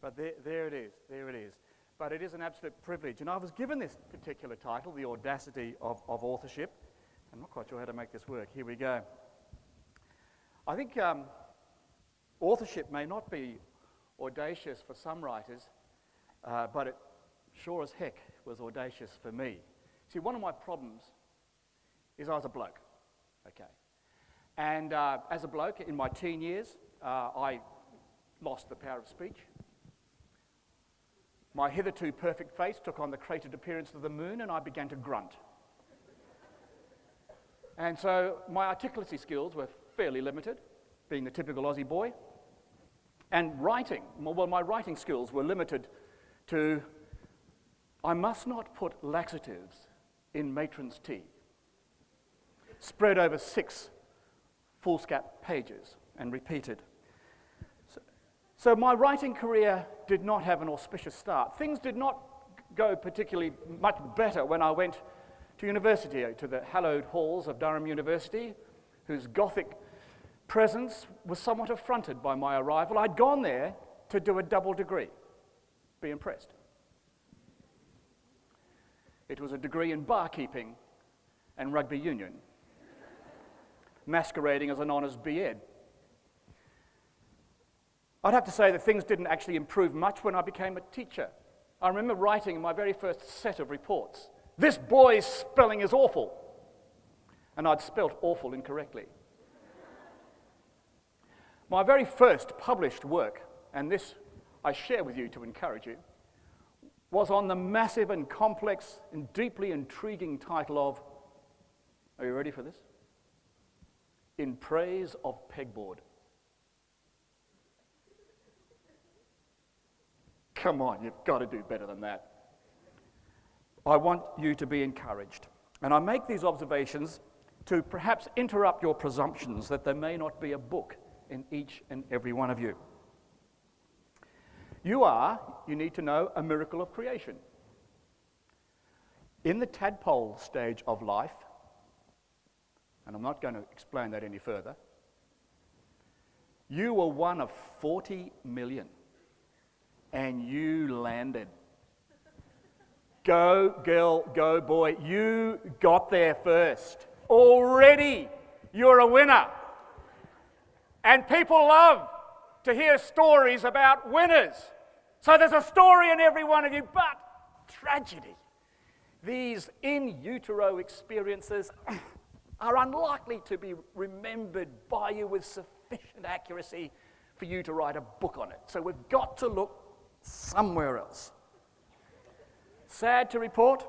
But there it is, there it is. But it is an absolute privilege. And I was given this particular title, the Audacity of Authorship. I'm not quite sure how to make this work. Here we go. I think authorship may not be audacious for some writers, but it sure as heck was audacious for me. See, one of my problems is I was a bloke, okay? And as a bloke, in my teen years, I lost the power of speech. My hitherto perfect face took on the cratered appearance of the moon, and I began to grunt. And so my articulacy skills were fairly limited, being the typical Aussie boy. And writing, well, my writing skills were limited to, I must not put laxatives in matron's tea, spread over 6 foolscap pages and repeated. So my writing career did not have an auspicious start. Things did not go particularly much better when I went to university, to the hallowed halls of Durham University, whose Gothic presence was somewhat affronted by my arrival. I'd gone there to do a double degree. Be impressed. It was a degree in barkeeping and rugby union, masquerading as an honours B.Ed. I'd have to say that things didn't actually improve much when I became a teacher. I remember writing my very first set of reports, "This boy's spelling is awful," and I'd spelt awful incorrectly. My very first published work, and this I share with you to encourage you, was on the massive and complex and deeply intriguing title of, are you ready for this? In Praise of Pegboard. Come on, you've got to do better than that. I want you to be encouraged. And I make these observations to perhaps interrupt your presumptions that there may not be a book in each and every one of you. You are, you need to know, a miracle of creation. In the tadpole stage of life, and I'm not going to explain that any further, you were one of 40 million, and you landed. Go, girl, go, boy, you got there first. Already, you're a winner. And people love to hear stories about winners. So there's a story in every one of you, but tragedy. These in utero experiences are unlikely to be remembered by you with sufficient accuracy for you to write a book on it. So we've got to look somewhere else. Sad to report,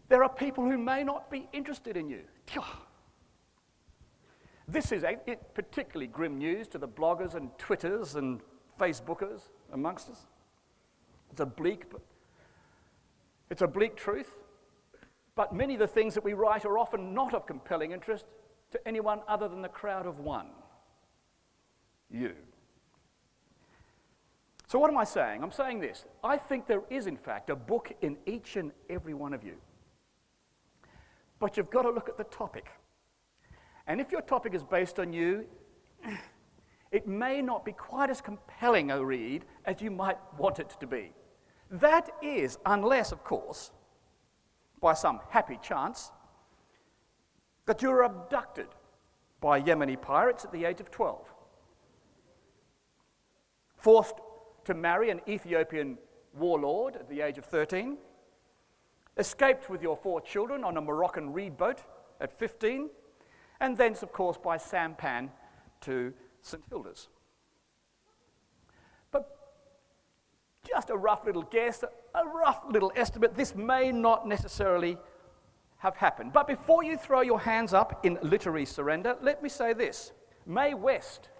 there are people who may not be interested in you. This is particularly grim news to the bloggers and Twitters and Facebookers amongst us. It's a bleak truth, but many of the things that we write are often not of compelling interest to anyone other than the crowd of one, you. So what am I saying? I'm saying this. I think there is, in fact, a book in each and every one of you. But you've got to look at the topic. And if your topic is based on you, it may not be quite as compelling a read as you might want it to be. That is, unless, of course, by some happy chance, that you were abducted by Yemeni pirates at the age of 12, forced to marry an Ethiopian warlord at the age of 13, escaped with your 4 children on a Moroccan reed boat at 15, and thence, of course, by sampan to St. Hilda's. But just a rough little guess, a rough little estimate, this may not necessarily have happened. But before you throw your hands up in literary surrender, let me say this. Mae West,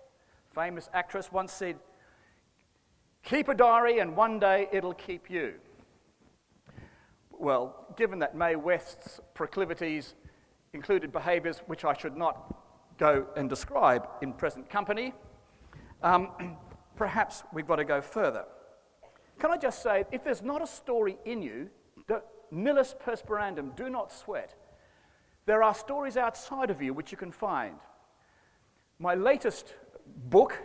famous actress, once said, "Keep a diary and one day it'll keep you." Well, given that Mae West's proclivities included behaviours which I should not go and describe in present company, perhaps we've got to go further. Can I just say, if there's not a story in you, nihilus perspirandum, do not sweat. There are stories outside of you which you can find. My latest book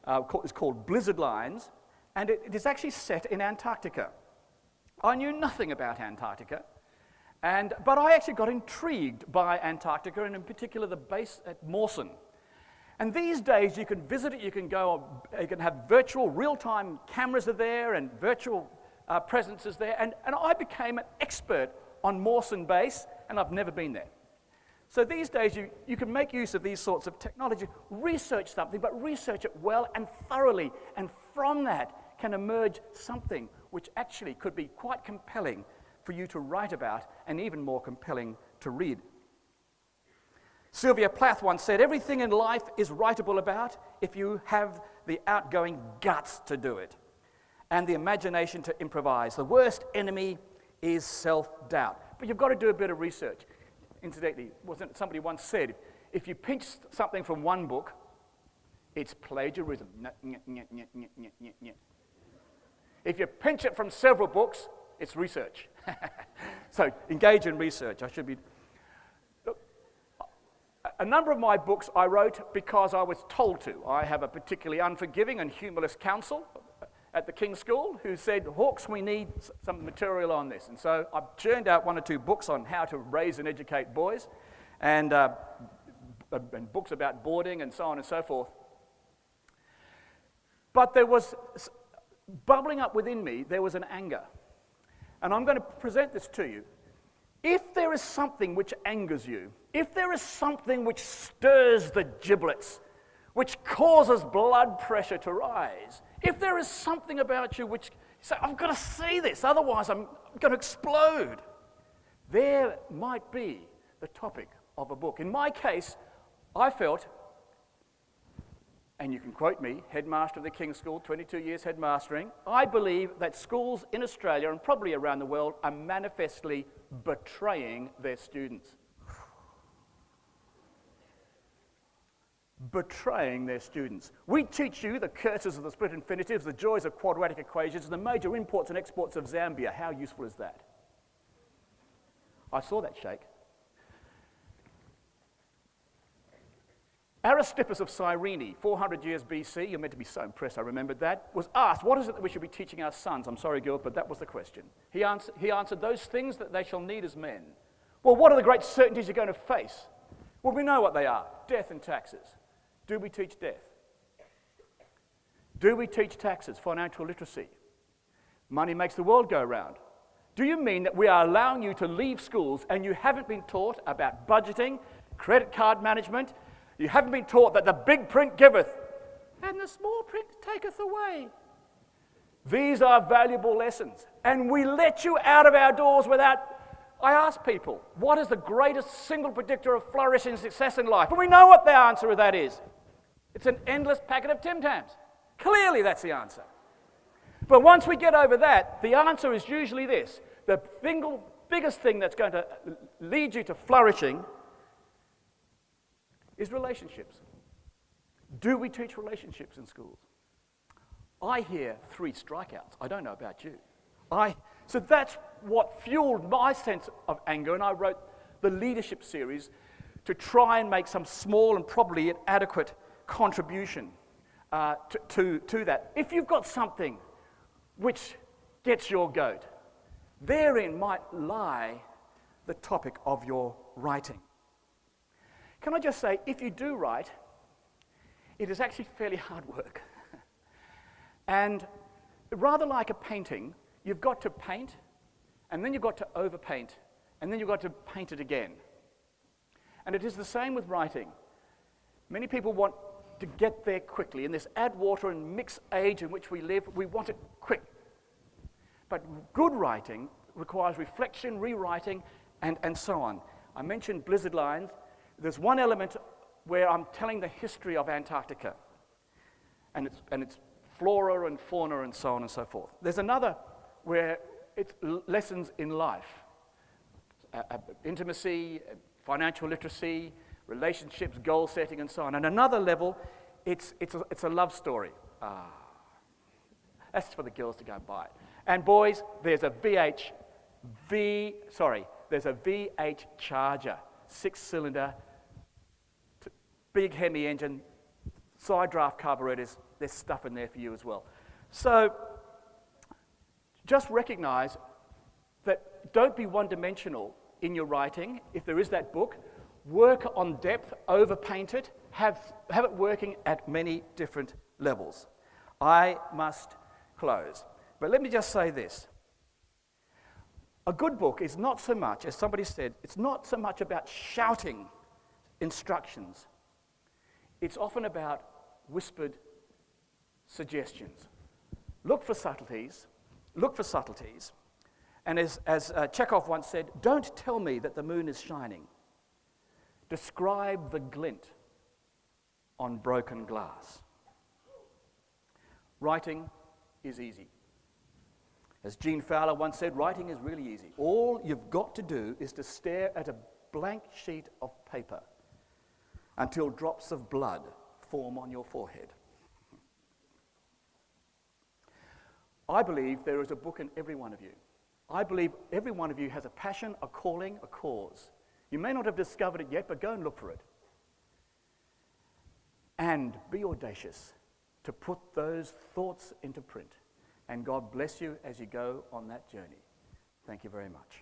It's called Blizzard Lines, and it is actually set in Antarctica. I knew nothing about Antarctica, but I actually got intrigued by Antarctica, and in particular the base at Mawson. And these days you can visit it, you can have virtual, real-time cameras are there and virtual presences there, and I became an expert on Mawson Base, and I've never been there. So these days you can make use of these sorts of technology, research something, but research it well and thoroughly, and from that can emerge something which actually could be quite compelling for you to write about and even more compelling to read. Sylvia Plath once said, "Everything in life is writable about if you have the outgoing guts to do it and the imagination to improvise. The worst enemy is self-doubt." But you've got to do a bit of research. Incidentally, somebody once said, if you pinch something from one book, it's plagiarism. If you pinch it from several books, it's research. So engage in research. Look, a number of my books I wrote because I was told to. I have a particularly unforgiving and humorless counsel at the King's School who said, "Hawks, we need some material on this." And so I churned out 1 or 2 books on how to raise and educate boys, and books about boarding and so on and so forth. But there was, bubbling up within me, there was an anger. And I'm going to present this to you. If there is something which angers you, if there is something which stirs the giblets, which causes blood pressure to rise, if there is something about you which you say, "I've got to see this, otherwise I'm going to explode," there might be the topic of a book. In my case, I felt, and you can quote me, headmaster of the King's School, 22 years headmastering, I believe that schools in Australia and probably around the world are manifestly betraying their students. Betraying their students. We teach you the curses of the split infinitives, the joys of quadratic equations, and the major imports and exports of Zambia. How useful is that? I saw that shake. Aristippus of Cyrene, 400 years BC, you're meant to be so impressed I remembered that, was asked, "What is it that we should be teaching our sons?" I'm sorry, Gil, but that was the question. He answered, "Those things that they shall need as men." Well, what are the great certainties you're going to face? Well, we know what they are: death and taxes. Do we teach death? Do we teach taxes, financial literacy? Money makes the world go round. Do you mean that we are allowing you to leave schools and you haven't been taught about budgeting, credit card management? You haven't been taught that the big print giveth and the small print taketh away? These are valuable lessons, and we let you out of our doors without... I ask people, what is the greatest single predictor of flourishing and success in life? And we know what the answer to that is. It's an endless packet of Tim Tams. Clearly that's the answer. But once we get over that, the answer is usually this. The single biggest thing that's going to lead you to flourishing is relationships. Do we teach relationships in schools? I hear 3 strikeouts. I don't know about you. So that's what fueled my sense of anger, and I wrote the leadership series to try and make some small and probably inadequate contribution to that. If you've got something which gets your goat, therein might lie the topic of your writing. Can I just say, if you do write, it is actually fairly hard work. And rather like a painting, you've got to paint, and then you've got to overpaint, and then you've got to paint it again. And it is the same with writing. Many people want to get there quickly. In this add water and mix age in which we live, we want it quick. But good writing requires reflection, rewriting, and so on. I mentioned Blizzard Lines. There's one element where I'm telling the history of Antarctica, and its flora and fauna and so on and so forth. There's another where it's lessons in life, intimacy, financial literacy, relationships, goal setting, and so on. And another level, it's a love story. That's for the girls to go and buy it. And boys, there's a V8 Charger, 6-cylinder, big Hemi engine, side draft carburetors, there's stuff in there for you as well. So just recognize that don't be one-dimensional in your writing. If there is that book, work on depth, overpaint it, have it working at many different levels. I must close. But let me just say this. A good book is not so much, as somebody said, it's not so much about shouting instructions. It's often about whispered suggestions. Look for subtleties. And as Chekhov once said, don't tell me that the moon is shining. Describe the glint on broken glass. Writing is easy. As Gene Fowler once said, writing is really easy. All you've got to do is to stare at a blank sheet of paper until drops of blood form on your forehead. I believe there is a book in every one of you. I believe every one of you has a passion, a calling, a cause. You may not have discovered it yet, but go and look for it. And be audacious to put those thoughts into print. And God bless you as you go on that journey. Thank you very much.